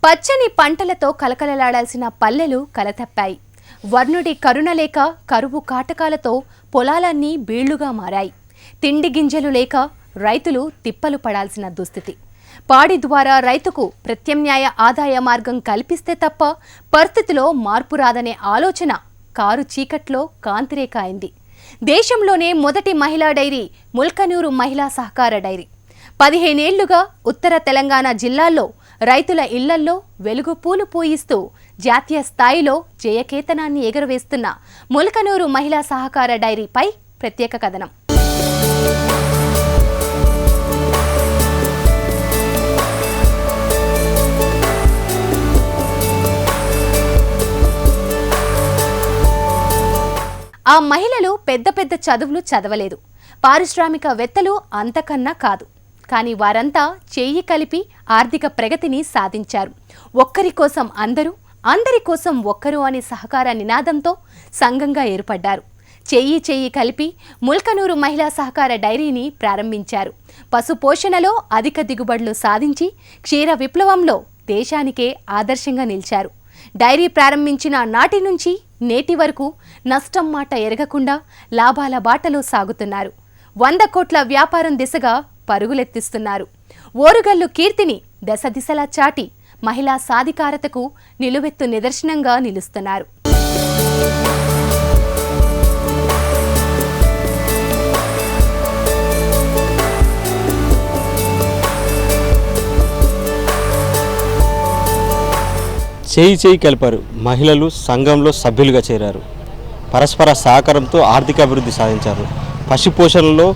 పచ్చని పంటలతో కలకలలాడాల్సిన పల్లెలు కలతప్పాయి. వర్ణుడి కరుణ లేక కరువు కాటకాలతో పొలాలన్నీ బీళ్లుగా మారాయి. తిండి గింజలు లేక రైతులు తిప్పలు పడాల్సిన దుస్థితి. పాడి ద్వారా రైతుకు ప్రత్యామ్నాయ ఆదాయ మార్గం కల్పిస్తే తప్ప పరిస్థితిలో మార్పు రాదనే ఆలోచన కారు చీకట్లో కాంతిరేఖ అయింది. దేశంలోనే మొదటి మహిళా డైరీ ముల్కనూరు మహిళా సహకార డైరీ. 15 ఏళ్లుగా ఉత్తర తెలంగాణ జిల్లాల్లో రైతుల ఇళ్లల్లో వెలుగు పూలు పూయిస్తూ జాతీయ స్థాయిలో జయకేతనాన్ని ఎగురవేస్తున్న ముల్కనూరు మహిళా సహకార డైరీపై ప్రత్యేక కథనం. ఆ మహిళలు పెద్ద పెద్ద చదువులు చదవలేదు, పారిశ్రామికవేత్తలు అంతకన్నా కాదు. కానీ వారంతా చెయ్యి కలిపి ఆర్థిక ప్రగతిని సాధించారు. ఒక్కరి కోసం అందరూ, అందరి కోసం ఒక్కరు అనే సహకార నినాదంతో సంఘంగా ఏర్పడ్డారు. చెయ్యి కలిపి ముల్కనూరు మహిళా సహకార డైరీని ప్రారంభించారు. పశు పోషణలో అధిక దిగుబడులు సాధించి క్షీర విప్లవంలో దేశానికే ఆదర్శంగా నిలిచారు. డైరీ ప్రారంభించిన నాటి నుంచి నేటి వరకు నష్టం మాట ఎరగకుండా లాభాల బాటలో సాగుతున్నారు. 100 కోట్ల వ్యాపారం దిశగా పరుగులెత్తిస్తున్నారు. ఓరుగల్లు కీర్తిని దశ దిశలా చాటి మహిళా సాధికారతకు నిలువెత్తు నిదర్శనంగా నిలుస్తున్నారు. చేయి కలిపారు. మహిళలు సంఘంలో సభ్యులుగా చేరారు. పరస్పర సహకారంతో ఆర్థిక అభివృద్ధి సాధించారు. పశుపోషణలో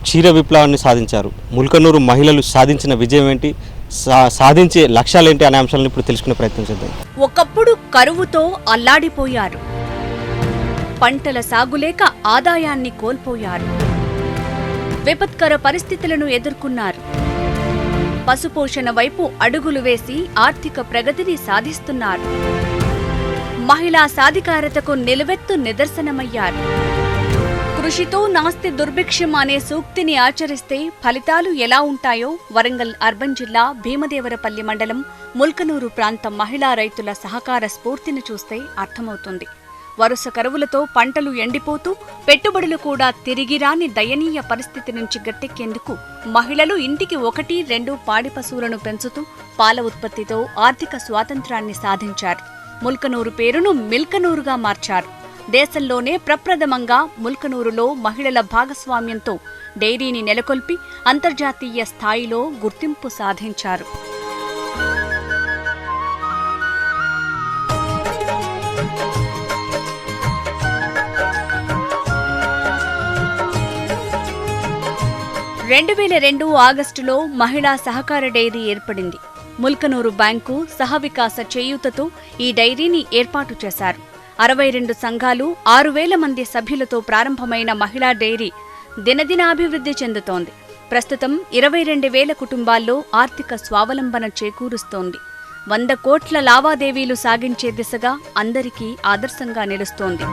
క్షీర విప్లవాన్ని సాధించారు. ముల్కనూరు మహిళలు సాధించిన విజయం ఏంటి, సాధించే లక్ష్యాలేంటి అనే అంశాలను ఇప్పుడు తెలుసుకునే ప్రయత్నం చేద్దాం. ఒకప్పుడు కరువుతో అల్లాడిపోయారు. పంటల సాగులేక ఆదాయాన్ని కోల్పోయారు. విపత్కర పరిస్థితులను ఎదుర్కొన్నారు. పశుపోషణ వైపు అడుగులు వేసి ఆర్థిక ప్రగతిని సాధిస్తున్నారు. మహిళా సాధికారతకు నిలువెత్తు నిదర్శనమయ్యారు. కృషితో నాస్తి దుర్భిక్షం అనే సూక్తిని ఆచరిస్తే ఫలితాలు ఎలా ఉంటాయో వరంగల్ అర్బన్ జిల్లా భీమదేవరపల్లి మండలం ముల్కనూరు ప్రాంత మహిళా రైతుల సహకార స్ఫూర్తిని చూస్తే అర్థమవుతుంది. వరుస కరువులతో పంటలు ఎండిపోతూ పెట్టుబడులు కూడా తిరిగి రాని దయనీయ పరిస్థితి నుంచి గట్టెక్కేందుకు మహిళలు ఇంటికి 1-2 పాడి పశువులను పెంచుతూ పాల ఉత్పత్తితో ఆర్థిక స్వాతంత్రాన్ని సాధించారు. ముల్కనూరు పేరును మిల్కనూరుగా మార్చారు. దేశంలోనే ప్రప్రథమంగా ముల్కనూరులో మహిళల భాగస్వామ్యంతో డైరీని నెలకొల్పి అంతర్జాతీయ స్థాయిలో గుర్తింపు సాధించారు. ఆగస్టులో మహిళా సహకార డైరీ ఏర్పడింది. ముల్కనూరు బ్యాంకు సహవికాస చేయూతతో ఈ డైరీని ఏర్పాటు చేశారు. 62 సంఘాలు, 6,000 మంది సభ్యులతో ప్రారంభమైన మహిళా డైరీ దినదినాభివృద్ధి చెందుతోంది. ప్రస్తుతం 22,000 కుటుంబాల్లో ఆర్థిక స్వావలంబన చేకూరుస్తోంది. 100 కోట్ల లావాదేవీలు సాగించే దిశగా అందరికీ ఆదర్శంగా నిలుస్తోంది.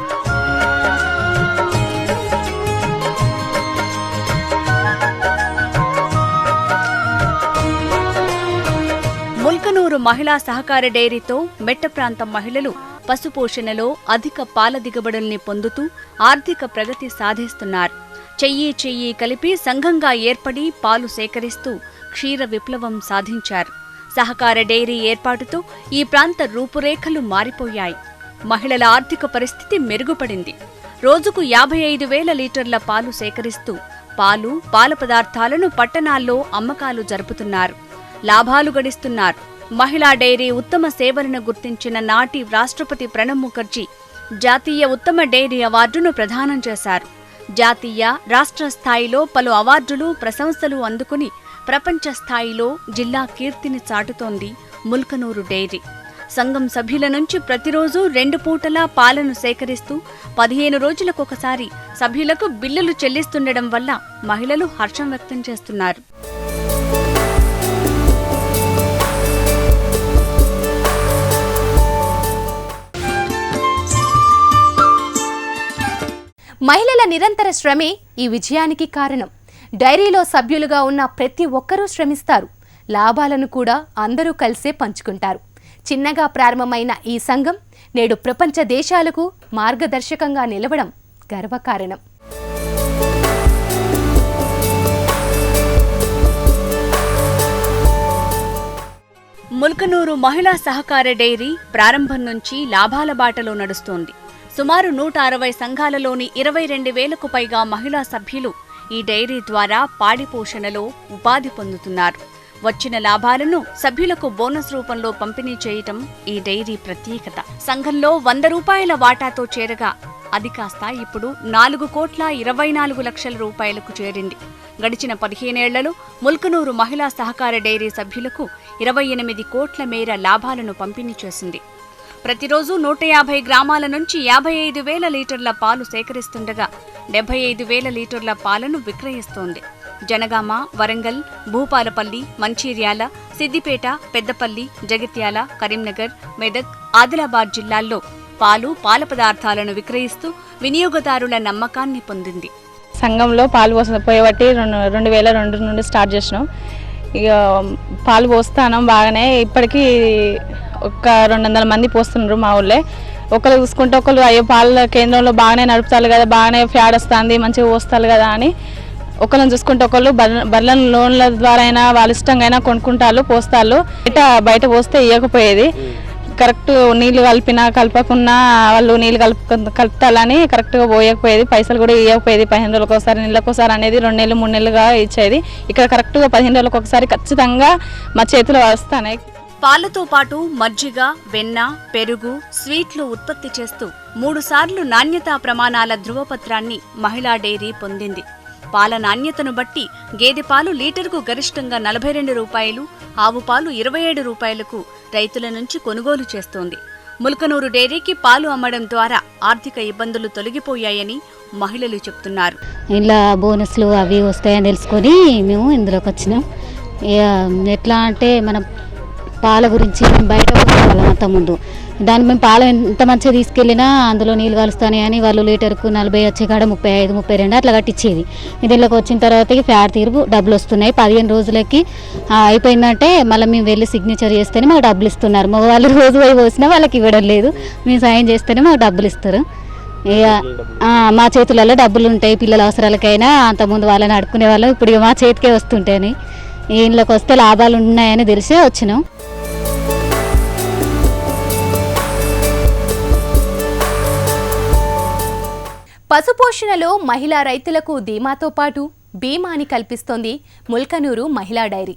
ముల్కనూరు మహిళా సహకార డైరీతో మెట్ట ప్రాంతం మహిళలు పశుపోషణలో అధిక పాల దిగుబడుల్ని పొందుతూ ఆర్థిక ప్రగతి సాధిస్తున్నారు. చెయ్యి కలిపి సంఘంగా ఏర్పడి పాలు సేకరిస్తూ క్షీర విప్లవం సాధించారు. సహకార డైరీ ఏర్పాటుతో ఈ ప్రాంత రూపురేఖలు మారిపోయాయి. మహిళల ఆర్థిక పరిస్థితి మెరుగుపడింది. రోజుకు 55,000 లీటర్ల పాలు సేకరిస్తూ పాల పదార్థాలను పట్టణాల్లో అమ్మకాలు జరుపుతున్నారు. లాభాలు గడిస్తున్నారు. మహిళా డైరీ ఉత్తమ సేవలను గుర్తించిన నాటి రాష్ట్రపతి ప్రణబ్ ముఖర్జీ జాతీయ ఉత్తమ డైరీ అవార్డును ప్రదానం చేశారు. జాతీయ, రాష్ట్ర స్థాయిలో పలు అవార్డులు, ప్రశంసలు అందుకుని ప్రపంచ స్థాయిలో జిల్లా కీర్తిని చాటుతోంది ముల్కనూరు డైరీ. సంఘం సభ్యుల నుంచి ప్రతిరోజు 2 పూటలా పాలను సేకరిస్తూ 15 రోజులకొకసారి సభ్యులకు బిల్లులు చెల్లిస్తుండడం వల్ల మహిళలు హర్షం వ్యక్తం చేస్తున్నారు. మహిళల నిరంతర శ్రమే ఈ విజయానికి కారణం. డైరీలో సభ్యులుగా ఉన్న ప్రతి ఒక్కరూ శ్రమిస్తారు. లాభాలను కూడా అందరూ కలిసే పంచుకుంటారు. చిన్నగా ప్రారంభమైన ఈ సంఘం నేడు ప్రపంచ దేశాలకు మార్గదర్శకంగా నిలవడం గర్వకారణం. ముల్కనూరు మహిళా సహకార డైరీ ప్రారంభం నుంచి లాభాల బాటలో నడుస్తోంది. సుమారు 160 సంఘాలలోని 22,000కు పైగా మహిళా సభ్యులు ఈ డైరీ ద్వారా పాడి పోషణలో ఉపాధి పొందుతున్నారు. వచ్చిన లాభాలను సభ్యులకు బోనస్ రూపంలో పంపిణీ చేయటం ఈ డైరీ ప్రత్యేకత. సంఘంలో 100 రూపాయల వాటాతో చేరగా అది కాస్త ఇప్పుడు 4,24,00,000 రూపాయలకు చేరింది. గడిచిన 15 ఏళ్లలో ముల్కనూరు మహిళా సహకార డైరీ సభ్యులకు 28 కోట్ల మేర లాభాలను పంపిణీ చేసింది. ప్రతిరోజు 150 గ్రామాల నుంచి 55,000 లీటర్ల పాలు సేకరిస్తుండగా 75,000 లీటర్ల పాలను విక్రయిస్తోంది. జనగామ, వరంగల్, భూపాలపల్లి, మంచిర్యాల, సిద్దిపేట, పెద్దపల్లి, జగిత్యాల, కరీంనగర్, మెదక్, ఆదిలాబాద్ జిల్లాల్లో పాలు, పాల పదార్థాలను విక్రయిస్తూ వినియోగదారుల నమ్మకాన్ని పొందింది. సంఘంలో పాలు పోయబట్టి 2002 నుండి స్టార్ట్ చేసినాం. ఇక పాలు పోస్తాను బాగానే. ఇప్పటికీ ఒక 200 మంది పోస్తున్నారు మా ఊళ్ళో. ఒకరు చూసుకుంటే ఒకరు అయ్యో పాల కేంద్రంలో బాగానే నడుపుతారు కదా, బాగానే ఫ్యాడ్ వస్తుంది, మంచిగా పోస్తారు కదా అని ఒకరిని చూసుకుంటే ఒకళ్ళు బర్రెల లోన్ల ద్వారా అయినా వాళ్ళ ఇష్టంగా అయినా కొనుక్కుంటారు, పోస్తారు. బయట పోస్తే ఇవ్వకపోయేది. కరెక్ట్ నీళ్ళు కలిపినా కలపకున్నా వాళ్ళు నీళ్ళు కలుపుతాలని కరెక్ట్గా పోయకపోయేది. పైసలు కూడా ఇవ్వకపోయేది. 15 రోజులకు ఒకసారి, నెలకొకసారి అనేది 2 నెలలు 3 నెలలుగా ఇచ్చేది. ఇక్కడ కరెక్ట్గా 15 రోజులకు ఒకసారి ఖచ్చితంగా మా చేతిలో వస్తాయి. పాలతో పాటు మజ్జిగ, వెన్న, పెరుగు, స్వీట్లు ఉత్పత్తి చేస్తూ 3 సార్లు నాణ్యతా ప్రమాణాల ధృవపత్రాన్ని మహిళా డైరీ పొందింది. పాల నాణ్యతను బట్టి గేదె పాలు లీటరుకు గరిష్టంగా 42 రూపాయలు, ఆవు పాలు 27 రూపాయలకు రైతుల నుంచి కొనుగోలు చేస్తోంది. ముల్కనూరు డైరీకి పాలు అమ్మడం ద్వారా ఆర్థిక ఇబ్బందులు తొలగిపోయాయని మహిళలు చెప్తున్నారు. ఇలా బోనస్లు అవి వస్తాయని తెలుసుకొని మేము ఇందులోకి వచ్చినాం. ఎట్లా అంటే మనం పాల గురించి మేము బయట వాళ్ళం అంత ముందు దాన్ని మేము పాలు ఎంత మంచిగా తీసుకెళ్ళినా అందులో నీళ్ళు కలుస్తాయి అని వాళ్ళు లీటర్కు 40 వచ్చే కాడ 35, 32 అట్లా కట్టించేది. దీనిలోకి వచ్చిన తర్వాత ఫ్యాట్ తీరు డబ్బులు వస్తున్నాయి. 15 రోజులకి అయిపోయిందంటే మళ్ళీ మేము వెళ్ళి సిగ్నేచర్ చేస్తేనే మాకు డబ్బులు ఇస్తున్నారు. వాళ్ళు రోజు పోయి పోసినా వాళ్ళకి ఇవ్వడం లేదు. మేము సాయం చేస్తేనే మాకు డబ్బులు ఇస్తారు. ఇక మా చేతులలో డబ్బులు ఉంటాయి. పిల్లల అవసరాలకైనా అంతకుముందు వాళ్ళని అడుక్కునే వాళ్ళం. ఇప్పుడు మా చేతికే వస్తుంటాయని ఇంట్లోకి వస్తే లాభాలు ఉన్నాయని తెలిసే వచ్చినాం. పశుపోషణలో మహిళా రైతులకు ధీమాతో పాటు బీమాని కల్పిస్తోంది ముల్కనూరు మహిళా డైరీ.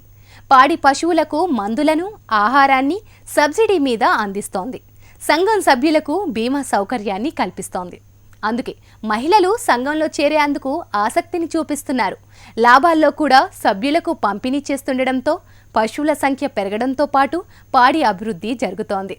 పాడి పశువులకు మందులను, ఆహారాన్ని సబ్సిడీ మీద అందిస్తోంది. సంఘం సభ్యులకు బీమా సౌకర్యాన్ని కల్పిస్తోంది. అందుకే మహిళలు సంఘంలో చేరేందుకు ఆసక్తిని చూపిస్తున్నారు. లాభాల్లో కూడా సభ్యులకు పంపిణీ చేస్తుండటంతో పశువుల సంఖ్య పెరగడంతో పాటు పాడి అభివృద్ధి జరుగుతోంది.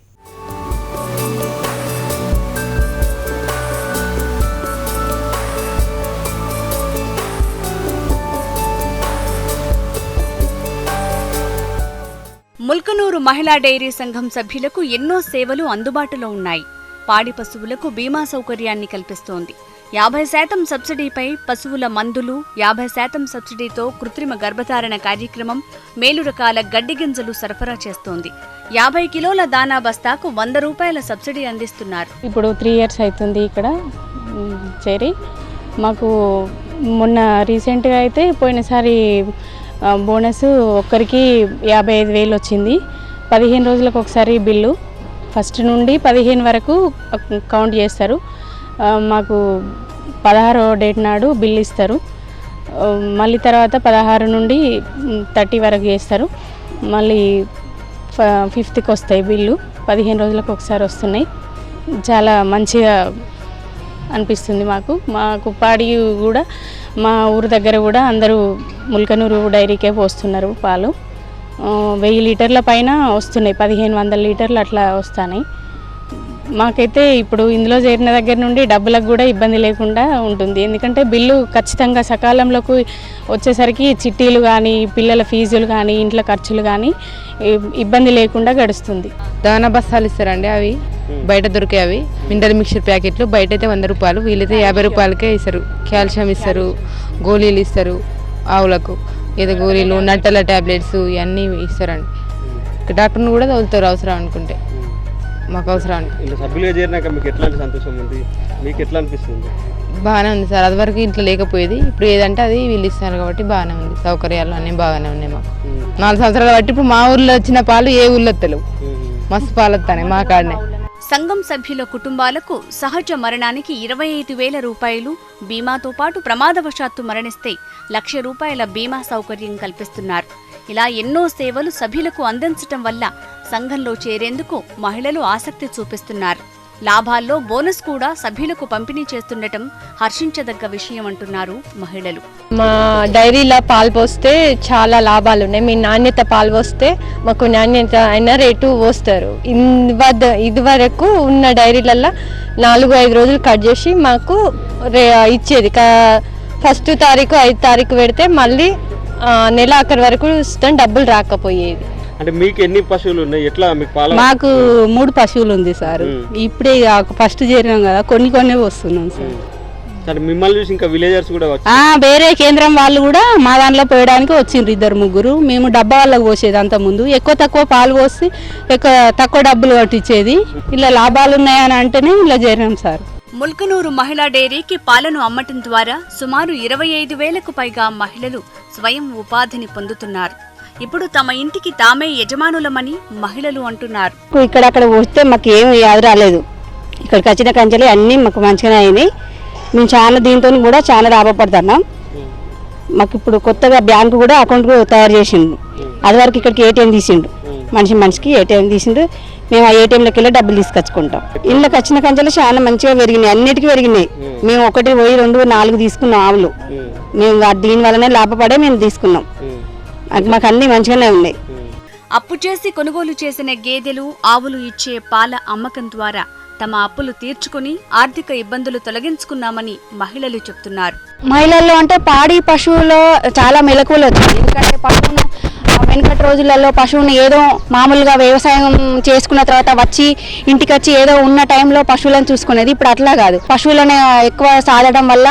ముల్కనూరు మహిళా డైరీ సంఘం సభ్యులకు ఎన్నో సేవలు అందుబాటులో ఉన్నాయి. పాడి పశువులకు బీమా సౌకర్యాన్ని కల్పిస్తోంది. 50% సబ్సిడీపై పశువుల మందులు, 50% సబ్సిడీతో కృత్రిమ గర్భధారణ కార్యక్రమం, మేలు రకాల గడ్డి గింజలు సరఫరా చేస్తోంది. 50 కిలోల దానా బస్తాకు 100 రూపాయల సబ్సిడీ అందిస్తున్నారు. ఇప్పుడు 3 years అవుతుంది ఇక్కడ చేరి. మాకు మొన్న రీసెంట్గా అయితే పోయినసారి బోనస్ ఒక్కరికి 55,000 వచ్చింది. 15 రోజులకు ఒకసారి బిల్లు, ఫస్ట్ నుండి 15 వరకు కౌంట్ చేస్తారు. మాకు 16వ డేట్ నాడు బిల్లు ఇస్తారు. మళ్ళీ తర్వాత 16 నుండి 30 వరకు చేస్తారు. మళ్ళీ 5th వస్తాయి బిల్లు. 15 రోజులకు ఒకసారి వస్తున్నాయి. చాలా మంచిగా అనిపిస్తుంది మాకు పాడి కూడా మా ఊరు దగ్గర కూడా అందరూ ముల్కనూరు డైరీకే పోస్తున్నారు పాలు. 1000 లీటర్ల పైన వస్తున్నాయి. 1500 లీటర్లు అట్లా వస్తున్నాయి. మాకైతే ఇప్పుడు ఇందులో చేరిన దగ్గర నుండి డబ్బులకు కూడా ఇబ్బంది లేకుండా ఉంటుంది. ఎందుకంటే బిల్లు ఖచ్చితంగా సకాలంలోకి వచ్చేసరికి చిట్టీలు కానీ, పిల్లల ఫీజులు కానీ, ఇంట్లో ఖర్చులు కానీ ఇబ్బంది లేకుండా గడుస్తుంది. దానా బస్తాలు ఇస్తారండి. అవి బయట దొరికే అవి మినరల్ మిక్చర్ ప్యాకెట్లు బయట అయితే 100 రూపాయలు, వీళ్ళైతే 50 రూపాయలకే ఇస్తారు. కాల్షియం ఇస్తారు, గోళీలు ఇస్తారు ఆవులకు. ఏదో గోళీలు నట్టల ట్యాబ్లెట్స్ ఇవన్నీ ఇస్తారండి. డాక్టర్ని కూడా తోలుతారు అవసరం అనుకుంటే, మాకు అవసరం. ఇలా సభ్యులుగా చేరినాక మీకు ఎట్లాంటి సంతోషం ఉంది, మీకు ఎట్లా అనిపిస్తుంది? బాగానే ఉంది సార్. అది వరకు ఇంట్లో లేకపోయేది, ఇప్పుడు ఏదంటే అది వీళ్ళు ఇస్తారు కాబట్టి బాగానే ఉంది. సౌకర్యాలు అన్నీ బాగానే ఉన్నాయి మాకు. 4 సంవత్సరాలు బట్టి ఇప్పుడు మా ఊర్లో వచ్చిన పాలు ఏ ఊళ్ళో తెలియవు, మస్తు పాలు వస్తాయి మా కాడనే. సంఘం సభ్యుల కుటుంబాలకు సహజ మరణానికి 25,000 రూపాయలు బీమాతో పాటు ప్రమాదవశాత్తు మరణిస్తే ₹1,00,000 బీమా సౌకర్యం కల్పిస్తున్నారు. ఇలా ఎన్నో సేవలు సభ్యులకు అందించటం వల్ల సంఘంలో చేరేందుకు మహిళలు ఆసక్తి చూపిస్తున్నారు. లాభాల్లో బోనస్ కూడా సభ్యులకు పంపిణీ చేస్తుండటం హర్షించదగ్గ విషయం అంటున్నారు మహిళలు. మా డైరీలో పాలు పోస్తే చాలా లాభాలు ఉన్నాయి. మీ నాణ్యత పాలు పోస్తే మాకు నాణ్యత అయిన రేటు పోస్తారు. ఇదివరకు ఉన్న డైరీలలో 4-5 రోజులు కట్ చేసి మాకు ఇచ్చేది. 1వ తారీఖు 5వ తారీఖు పెడితే మళ్ళీ నెల ఆఖరి వరకు డబ్బులు రాకపోయేది. అంటే మీకు ఎన్ని పశువులు ఉన్నాయి, ఎట్లా మీకు పాల? మాకు 3 పశువులు ఉంది సార్. ఇప్పుడే ఫస్ట్ చేరినాం కదా, కొన్ని వస్తున్నాం సార్. సరే, మిమ్మల్ని చూసి ఇంకా విలేజర్స్ కూడా వేరే కేంద్రం వాళ్ళు కూడా మా దాంట్లో పోయడానికి వచ్చిండ్రు 2-3. మేము డబ్బా వాళ్ళకి పోసేది అంత ముందు, ఎక్కువ తక్కువ పాలు పోసి తక్కువ డబ్బులు కట్టించేది. ఇలా లాభాలు ఉన్నాయని అంటేనే ఇలా చేరినాం సార్. ముల్కనూరు మహిళా డైరీకి పాలను అమ్మటం ద్వారా సుమారు 25,000కు పైగా మహిళలు స్వయం ఉపాధిని పొందుతున్నారు. ఇప్పుడు తమ ఇంటికి తామే యజమానులమని మహిళలు అంటున్నారు. ఇక్కడక్కడ వస్తే మాకు ఏమి యాద రాలేదు. ఇక్కడికి వచ్చిన కంచెలు అన్నీ మాకు మంచిగానే అయినాయి. మేము చాలా దీంతో కూడా చాలా లాభపడుతున్నాం. మాకు ఇప్పుడు కొత్తగా బ్యాంకు కూడా అకౌంట్ తయారు చేసిండు. అది వరకు ఇక్కడికి ఏటీఎం తీసిండు, మనిషికి ఏటీఎం తీసిండు. మేము ఆ ఏటీఎంలోకి వెళ్ళి డబ్బులు తీసుకొచ్చుకుంటాం. ఇళ్ళకి వచ్చిన కంచెలు చాలా మంచిగా పెరిగినాయి, అన్నిటికీ పెరిగినాయి. మేము 1, 2, 4 తీసుకున్నాం ఆవులు. మేము దీని వల్లనే లాభపడే మేము తీసుకున్నాం. మాకు అన్ని మంచిగానే ఉన్నాయి. అప్పు చేసి కొనుగోలు చేసిన గేదెలు, ఆవులు ఇచ్చే పాల అమ్మకం ద్వారా తమ అప్పులు తీర్చుకుని ఆర్థిక ఇబ్బందులు తొలగించుకున్నామని మహిళలు చెప్తున్నారు. మహిళల్లో అంటే పాడి పశువులో చాలా మెలకువలు వచ్చాయి. ఎందుకంటే పశువును వెనుకటి రోజులలో పశువుని ఏదో మామూలుగా వ్యవసాయం చేసుకున్న తర్వాత వచ్చి ఇంటికి వచ్చి ఏదో ఉన్న టైంలో పశువులను చూసుకునేది. ఇప్పుడు అట్లా కాదు. పశువులను ఎక్కువ సాధడం వల్ల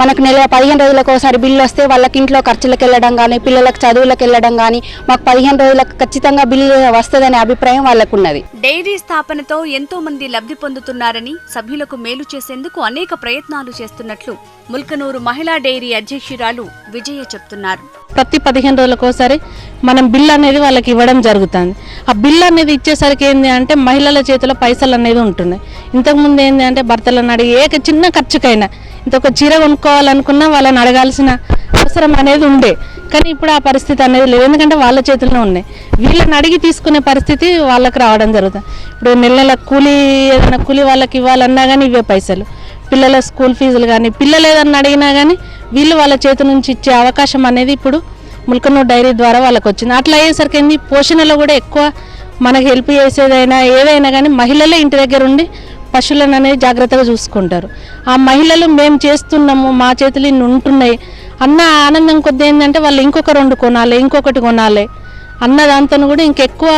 మనకు 15 రోజులకు ఒకసారి బిల్లు వస్తే వాళ్ళకి ఇంట్లో ఖర్చులకు వెళ్ళడం కానీ, పిల్లలకు చదువులకు వెళ్ళడం కానీ, మాకు 15 రోజులకు ఖచ్చితంగా బిల్లు వస్తుందనే అభిప్రాయం వాళ్ళకు ఉన్నది. డైరీ స్థాపనతో ఎంతో మంది లబ్ధి పొందుతున్నారని, సభ్యులకు మేలు చేసేందుకు అనేక ప్రయత్నాలు చేస్తున్నట్లు ముల్కనూరు మహిళా డైరీ అధ్యక్షురాలు విజయ చెప్తున్నారు. ప్రతి 15 రోజులకు ఒకసారి మనం బిల్ అనేది వాళ్ళకి ఇవ్వడం జరుగుతుంది. ఆ బిల్ అనేది ఇచ్చేసరికి ఏంటి అంటే మహిళల చేతిలో పైసలు అనేది ఉంటున్నాయి. ఇంతకుముందు ఏంటి అంటే భర్తలను అడిగి ఏ చిన్న ఖర్చుకైనా ఇంత ఒక చీర కొనుక్కోవాలనుకున్నా వాళ్ళని అడగాల్సిన అవసరం అనేది ఉండే. కానీ ఇప్పుడు ఆ పరిస్థితి అనేది లేదు, ఎందుకంటే వాళ్ళ చేతుల్లో ఉన్నాయి. వీళ్ళని అడిగి తీసుకునే పరిస్థితి వాళ్ళకి రావడం జరుగుతుంది. ఇప్పుడు నెల కూలీ ఏదైనా కూలీ వాళ్ళకి ఇవ్వాలన్నా కానీ ఇవే పైసలు, పిల్లల స్కూల్ ఫీజులు కానీ, పిల్లలు ఏదన్నా అడిగినా కానీ వీళ్ళు వాళ్ళ చేతి నుంచి ఇచ్చే అవకాశం అనేది ఇప్పుడు ముల్కనూరు డైరీ ద్వారా వాళ్ళకి వచ్చింది. అట్లా అయ్యేసరికి ఏంది పోషణలో కూడా ఎక్కువ మనకి హెల్ప్ చేసేదైనా ఏదైనా కానీ మహిళలే ఇంటి దగ్గర ఉండి పశువులను అనేది జాగ్రత్తగా చూసుకుంటారు. ఆ మహిళలు మేము చేస్తున్నాము, మా చేతులు ఇన్ని ఉంటున్నాయి అన్న ఆనందం కొద్ది ఏంటంటే వాళ్ళు ఇంకొక 2 కొనాలి, ఇంకొకటి కొనాలి అన్న దాంతో కూడా ఇంకెక్కువ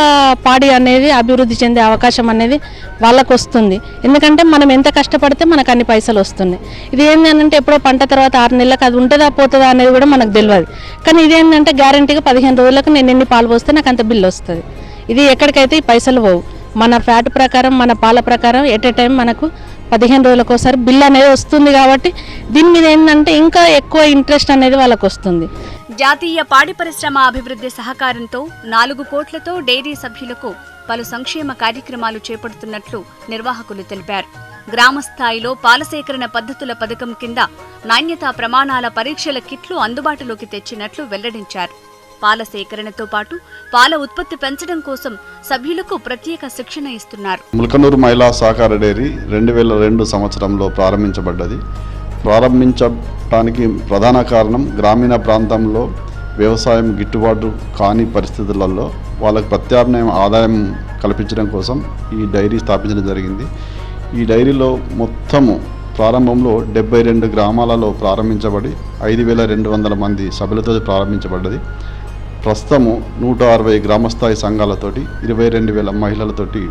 పాడి అనేది అభివృద్ధి చెందే అవకాశం అనేది వాళ్ళకు వస్తుంది. ఎందుకంటే మనం ఎంత కష్టపడితే మనకు అన్ని పైసలు వస్తున్నాయి. ఇది ఏంటంటే ఎప్పుడో పంట తర్వాత 6 నెలలకు అది ఉంటుందా పోతుందా అనేది కూడా మనకు తెలియదు. కానీ ఇదేంటంటే గ్యారంటీగా 15 రోజులకు నేను ఎన్ని పాలు పోస్తే నాకు అంత బిల్లు వస్తుంది. ఇది ఎక్కడికైతే ఈ పైసలు పోవు. మన ఫ్యాట్ ప్రకారం, మన పాల ప్రకారం ఎట్ ఏ టైం మనకు 15 రోజులకు ఒకసారి బిల్ అనేది వస్తుంది. కాబట్టి దీని మీద ఏంటంటే ఇంకా ఎక్కువ ఇంట్రెస్ట్ అనేది వాళ్ళకు వస్తుంది. జాతీయ పాడి పరిశ్రమ అభివృద్ధి సహకారంతో 4 కోట్లతో డైరీ సభ్యులకు పలు సంక్షేమ కార్యక్రమాలు చేపడుతున్నట్లు నిర్వాహకులు తెలిపారు. గ్రామ స్థాయిలో పాల సేకరణ పద్ధతుల పథకం కింద నాణ్యతా ప్రమాణాల పరీక్షల కిట్లు అందుబాటులోకి తెచ్చినట్లు వెల్లడించారు. పాల సేకరణతో పాటు పాల ఉత్పత్తి పెంచడం కోసం సభ్యులకు ప్రత్యేక శిక్షణ ఇస్తున్నారు. ముల్కనూరు మహిళా సహకార డైరీ 2002 సంవత్సరంలో ప్రారంభించబడ్డది. ప్రారంభించడానికి ప్రధాన కారణం గ్రామీణ ప్రాంతంలో వ్యవసాయం గిట్టుబాటు కాని పరిస్థితులలో వాళ్ళకు ప్రత్యామ్నాయ ఆదాయం కల్పించడం కోసం ఈ డైరీ స్థాపించడం జరిగింది. ఈ డైరీలో మొత్తము ప్రారంభంలో 72 గ్రామాలలో ప్రారంభించబడి 5,200 మంది సభ్యులతో ప్రారంభించబడ్డది. ప్రస్తుతము 160 గ్రామస్థాయి సంఘాలతోటి 22,000 మహిళలతోటి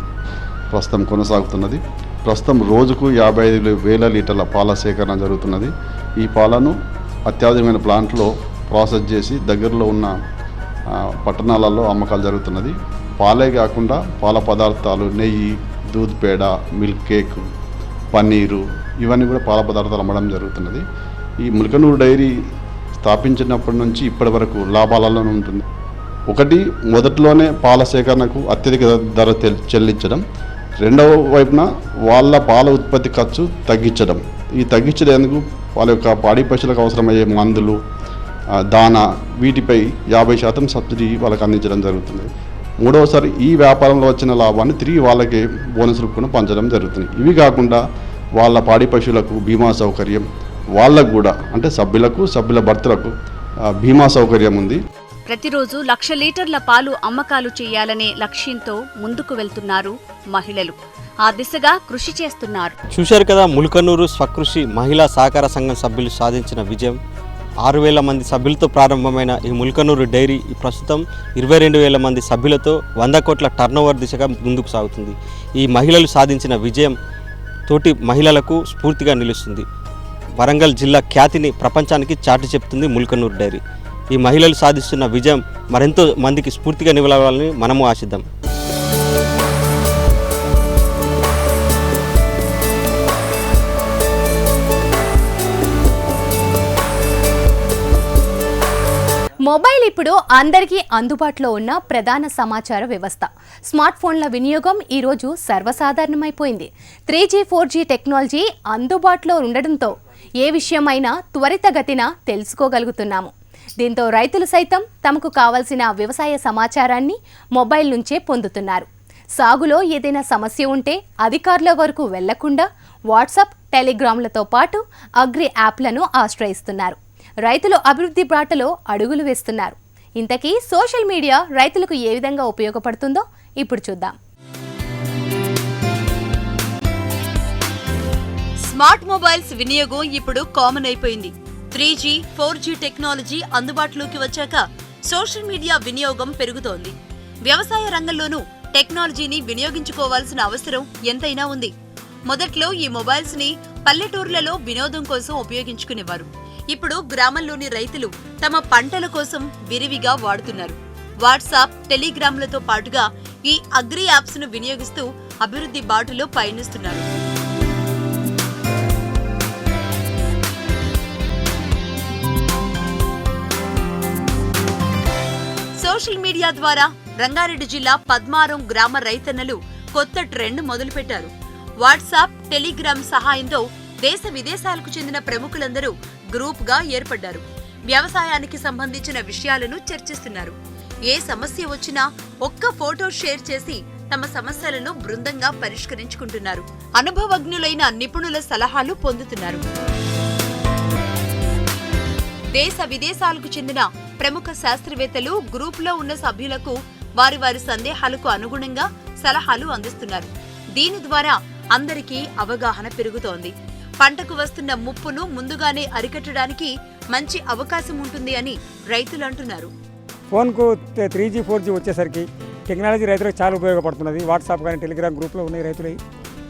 ప్రస్తుతం కొనసాగుతున్నది. ప్రస్తుతం రోజుకు 55,000 లీటర్ల పాల సేకరణ జరుగుతున్నది. ఈ పాలను అత్యాధునికమైన ప్లాంట్లో ప్రాసెస్ చేసి దగ్గరలో ఉన్న పట్టణాలలో అమ్మకాలు జరుగుతున్నది. పాలే కాకుండా పాల పదార్థాలు, నెయ్యి, దూద్ పేడ, మిల్క్ కేక్, పన్నీరు ఇవన్నీ కూడా పాల పదార్థాలు అమ్మడం జరుగుతున్నది. ఈ ముల్కనూరు డైరీ స్థాపించినప్పటి నుంచి ఇప్పటి వరకు లాభాలలోనే ఉంటుంది. ఒకటి, మొదట్లోనే పాల సేకరణకు అత్యధిక ధర చెల్లించడం. రెండవ వైపున వాళ్ళ పాల ఉత్పత్తి ఖర్చు తగ్గించడం. ఈ తగ్గించడానికి వాళ్ళ యొక్క పాడి పశువులకు అవసరమయ్యే మందులు, దానా వీటిపై 50% సబ్సిడీ వాళ్ళకి అందించడం జరుగుతుంది. మూడవసారి ఈ వ్యాపారంలో వచ్చిన లాభాన్ని తిరిగి వాళ్ళకి బోనస్ రూపంలో పంచడం జరుగుతుంది. ఇవి కాకుండా వాళ్ళ పాడి పశువులకు బీమా సౌకర్యం, వాళ్ళకు కూడా అంటే సభ్యుల భర్తలకు బీమా సౌకర్యం ఉంది. ప్రతిరోజు 1,00,000 లీటర్ల పాలు అమ్మకాలు చేయాలనే లక్ష్యంతో ముందుకు వెళ్తున్నారు మహిళలు. ఆ దిశగా కృషి చేస్తున్నారు. చూశారు కదా, ముల్కనూరు స్వకృషి మహిళా సహకార సంఘం సభ్యులు సాధించిన విజయం. 6,000 మంది సభ్యులతో ప్రారంభమైన ఈ ముల్కనూరు డైరీ ప్రస్తుతం 22,000 మంది సభ్యులతో 100 కోట్ల టర్నోవర్ దిశగా ముందుకు సాగుతుంది. ఈ మహిళలు సాధించిన విజయం తోటి మహిళలకు స్ఫూర్తిగా నిలుస్తుంది. వరంగల్ జిల్లా ఖ్యాతిని ప్రపంచానికి చాటి చెప్తుంది ముల్కనూరు డైరీ. ఈ మహిళలు సాధిస్తున్న విజయం మరెంతో మందికి స్ఫూర్తిగా నిలవాలని మనము ఆశిద్దాం. మొబైల్ ఇప్పుడు అందరికీ అందుబాటులో ఉన్న ప్రధాన సమాచార వ్యవస్థ. స్మార్ట్ ఫోన్ల వినియోగం ఈరోజు సర్వసాధారణమైపోయింది. 3G, 4G టెక్నాలజీ అందుబాటులో ఉండడంతో ఏ విషయమైనా త్వరితగతిన తెలుసుకోగలుగుతున్నాము. దీంతో రైతులు సైతం తమకు కావాల్సిన వ్యవసాయ సమాచారాన్ని మొబైల్ నుంచే పొందుతున్నారు. సాగులో ఏదైనా సమస్య ఉంటే అధికారుల వరకు వెళ్లకుండా వాట్సాప్, టెలిగ్రామ్లతో పాటు అగ్రి యాప్లను ఆశ్రయిస్తున్నారు. రైతులు అభివృద్ధి బాటలో అడుగులు వేస్తున్నారు. ఇంతకీ సోషల్ మీడియా రైతులకు ఏ విధంగా ఉపయోగపడుతుందో ఇప్పుడు చూద్దాం. స్మార్ట్ మొబైల్స్ వినియోగం ఇప్పుడు కామన్ అయిపోయింది. 3G, 4G టెక్నాలజీ అందుబాటులోకి వచ్చాక సోషల్ మీడియా వినియోగం పెరుగుతోంది. వ్యవసాయ రంగంలోనూ టెక్నాలజీని వినియోగించుకోవాల్సిన అవసరం ఎంతైనా ఉంది. మొదట్లో ఈ మొబైల్స్ ని పల్లెటూర్లలో వినోదం కోసం ఉపయోగించుకునేవారు. ఇప్పుడు గ్రామంలోని రైతులు తమ పంటల కోసం విరివిగా వాడుతున్నారు. వాట్సాప్, టెలిగ్రామ్లతో పాటుగా ఈ అగ్రి యాప్స్ ను వినియోగిస్తూ అభివృద్ధి బాటలో పయనిస్తున్నారు. సోషల్ మీడియా ద్వారా రంగారెడ్డి జిల్లా పద్మారం గ్రామ రైతన్నలు కొత్త ట్రెండ్ మొదలుపెట్టారు. వాట్సాప్, టెలిగ్రామ్ సహాయంతో దేశ విదేశాలకు చెందిన ప్రముఖులందరూ గ్రూప్ గా ఏర్పడ్డారు. వ్యవసాయానికి సంబంధించిన విషయాలను చర్చిస్తున్నారు. ఏ సమస్య వచ్చినా ఒక్క ఫోటో షేర్ చేసి తమ సమస్యలను బృందంగా పరిష్కరించుకుంటున్నారు. అనుభవజ్ఞులైన నిపుణుల సలహాలు పొందుతున్నారు. దేశ విదేశాలకు చెందిన ప్రముఖ శాస్త్రవేత్తలు గ్రూపులో ఉన్న సభ్యులకు వారి సందేహాలకు అనుగుణంగా సలహాలు అందిస్తున్నారు. దీని ద్వారా అందరికీ అవగాహన పెరుగుతోంది. పంటకు వస్తున్న ముప్పును ముందుగానే అరికట్టడానికి మంచి అవకాశం ఉంటుంది అని రైతులు అంటున్నారు. ఫోన్కు 3G, 4G వచ్చేసరికి టెక్నాలజీ రైతులకు చాలా ఉపయోగపడుతున్నది. వాట్సాప్ కానీ టెలిగ్రామ్ గ్రూప్లో ఉన్నాయి రైతులు.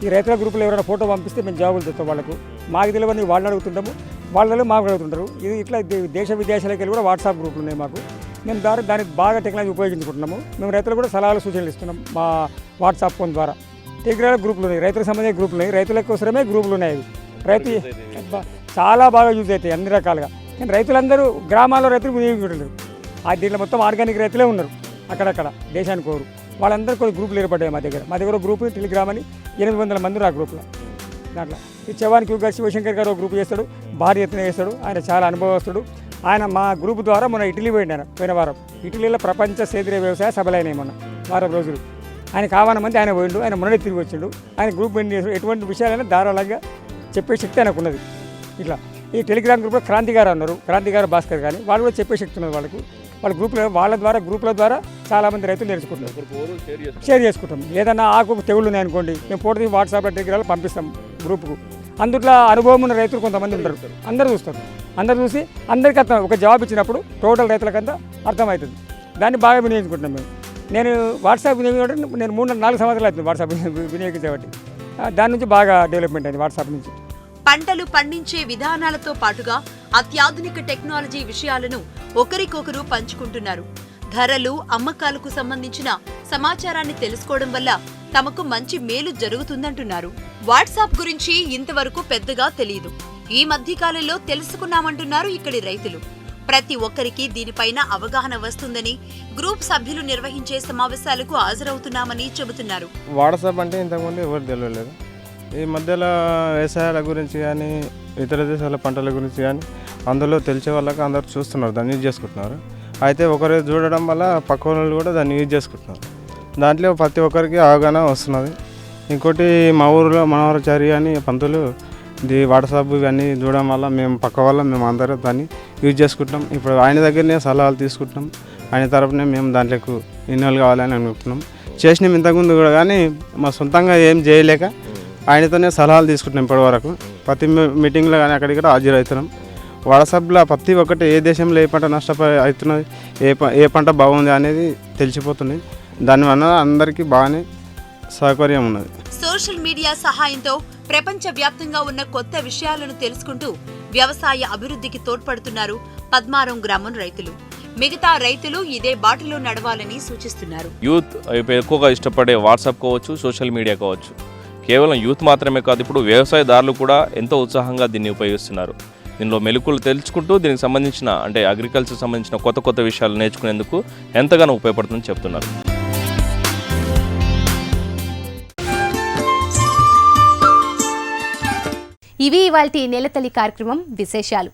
ఈ రైతుల గ్రూపులో ఎవరైనా ఫోటో పంపిస్తే మేము జవాబులు చెప్తాం. వాళ్ళకు మాకు తెలియని వాళ్ళని అడుగుతుంటాము, వాళ్ళు మాకు అడుగుతుంటారు. ఇది ఇట్లా దేశ విదేశాలకు వెళ్ళి కూడా వాట్సాప్ గ్రూపులు ఉన్నాయి మాకు. మేము దానికి బాగా టెక్నాలజీ ఉపయోగించుకుంటున్నాము. మేము రైతులు కూడా సలహాలు సూచనలు ఇస్తున్నాం మా వాట్సాప్ ఫోన్ ద్వారా. టెలిగ్రామ్ గ్రూపులు ఉన్నాయి, రైతులకు సంబంధించిన గ్రూపులు ఉన్నాయి, రైతుల కోసమే గ్రూపులు ఉన్నాయి. రైతు చాలా బాగా యూజ్ అవుతాయి అన్ని రకాలుగా. కానీ రైతులందరూ గ్రామాల్లో రైతులు వినియోగించుకుంటున్నారు. దీంట్లో మొత్తం ఆర్గానిక్ రైతులే ఉన్నారు అక్కడక్కడ దేశానికి కోరు. వాళ్ళందరూ కొన్ని గ్రూపులు ఏర్పడ్డాయి మా దగ్గర గ్రూప్ టెలిగ్రామ్ అని 800 మంది ఆ గ్రూప్లో. దాంట్లో ఈ చవానికి శివశంకర్ గారు ఒక గ్రూప్ చేస్తాడు, భారీ ఎత్తున చేస్తాడు. ఆయన చాలా అనుభవస్తుడు. ఆయన మా గ్రూప్ ద్వారా మొన్న ఇటలీ పోయిన వారం. ఇటలీలో ప్రపంచ సేంద్రీయ వ్యవసాయ సభలు అయినాయి మొన్న వారం రోజులు. ఆయన కావాలని మంది ఆయన పోయిండు. ఆయన మొన్ననే తిరిగి వచ్చిండు. ఆయన గ్రూప్ ఏం చేస్తాడు, ఎటువంటి విషయాలైనా ధారాళంగా చెప్పే శక్తి ఆయనకు ఉన్నది. ఇట్లా ఈ టెలిగ్రామ్ గ్రూప్లో క్రాంతి గారు అన్నారు, క్రాంతి గారు భాస్కర్ కానీ వాళ్ళు కూడా చెప్పే శక్తి ఉన్నది వాళ్ళకు. వాళ్ళ గ్రూపుల ద్వారా చాలామంది రైతులు నేర్చుకుంటున్నారు, షేర్ చేసుకుంటాం. ఏదన్నా ఆకు తెగుళ్ళు ఉన్నాయనుకోండి, మేము ఫోటో తీసి వాట్సాప్లో టెలిగ్రామ్లో పంపిస్తాం గ్రూప్కు. అందుట్లో అనుభవం ఉన్న రైతులు కొంతమంది ఉంటారు, అందరూ చూస్తారు. అందరూ చూసి అందరికీ అర్థం ఒక జవాబు ఇచ్చినప్పుడు టోటల్ రైతులకంతా అర్థమవుతుంది. దాన్ని బాగా వినియోగించుకుంటున్నాం మేము. నేను వాట్సాప్ వినియోగించడం నేను 3-4 సంవత్సరాలు అవుతుంది వాట్సాప్ వినియోగించేవాటి. దాని నుంచి బాగా డెవలప్మెంట్ అయింది వాట్సాప్ నుంచి. పంటలు పండించే విధానాలతో పాటుగా అత్యాధునిక టెక్నాలజీ విషయాలను ఒకరికొకరు పంచుకుంటున్నారు. ధరలు, అమ్మకాలకు సంబంధించిన సమాచారాన్ని తెలుసుకోవడం వల్ల తమకు మంచి మేలు జరుగుతుందంటున్నారు. వాట్సాప్ గురించి ఇంతవరకు పెద్దగా తెలియదు. ఈ మధ్యకాలంలో తెలుసుకున్నామంటున్నారు ఇక్కడి రైతులు. ప్రతి ఒక్కరికి దీనిపైన అవగాహన వస్తుందని గ్రూప్ సభ్యులు నిర్వహించే సమావేశాలకు హాజరవుతున్నామని చెబుతున్నారు. వాట్సాప్ అంటే ఇంతకుముందు ఎవరు తెలియలేదు. ఈ మధ్యలో వ్యవసాయాల గురించి కానీ ఇతర దేశాల పంటల గురించి కానీ అందులో తెలిసే వాళ్ళకి అందరూ చూస్తున్నారు, దాన్ని యూజ్ చేసుకుంటున్నారు. అయితే ఒకరు చూడడం వల్ల పక్క వాళ్ళు కూడా దాన్ని యూజ్ చేసుకుంటున్నారు. దాంట్లో ప్రతి ఒక్కరికి అవగాహన వస్తున్నది. ఇంకోటి మా ఊరిలో మనోహరచారి అని పంతులు ఇది వాట్సాప్ ఇవన్నీ చూడడం వల్ల మేము పక్క వల్ల మేము అందరం దాన్ని యూజ్ చేసుకుంటున్నాం. ఇప్పుడు ఆయన దగ్గరనే సలహాలు తీసుకుంటున్నాం. ఆయన తరపునే మేము దాంట్లోకి ఇన్వాల్వ్ కావాలని అనుకుంటున్నాం. చేసినాం ఇంతకుముందు కూడా, కానీ మా సొంతంగా ఏం చేయలేక ఆయనతోనే సలహాలు తీసుకుంటున్నాం. ఇప్పటి వరకు ప్రతి మీటింగ్లో కానీ అక్కడిక్కడ హాజరవుతున్నాం. వాట్సాప్లో ప్రతి ఒక్కటి ఏ దేశంలో ఏ పంట నష్టపోయి అవుతున్నది, ఏ పంట బాగుంది అనేది తెలిసిపోతుంది. దానివల్ల అందరికీ బాగానే సౌకర్యం ఉన్నది. సోషల్ మీడియా సహాయంతో ప్రపంచవ్యాప్తంగా ఉన్న కొత్త విషయాలను తెలుసుకుంటూ వ్యవసాయ అభివృద్ధికి తోడ్పడుతున్నారు పద్మారం గ్రామం రైతులు. మిగతా రైతులు ఇదే బాటలో నడవాలని సూచిస్తున్నారు. యూత్ ఎక్కువగా ఇష్టపడే వాట్సాప్ కావచ్చు, సోషల్ మీడియా కావచ్చు. కేవలం యూత్ మాత్రమే కాదు, ఇప్పుడు వ్యవసాయదారులు కూడా ఎంతో ఉత్సాహంగా దీన్ని ఉపయోగిస్తున్నారు. దీనిలో మెలకువలు తెలుసుకుంటూ దీనికి సంబంధించిన అంటే అగ్రికల్చర్ సంబంధించిన కొత్త కొత్త విషయాలు నేర్చుకునేందుకు ఎంతగానో ఉపయోగపడుతుందని చెప్తున్నారు. ఇవి ఇవాల్టి నేలతల్లి కార్యక్రమం విశేషాలు.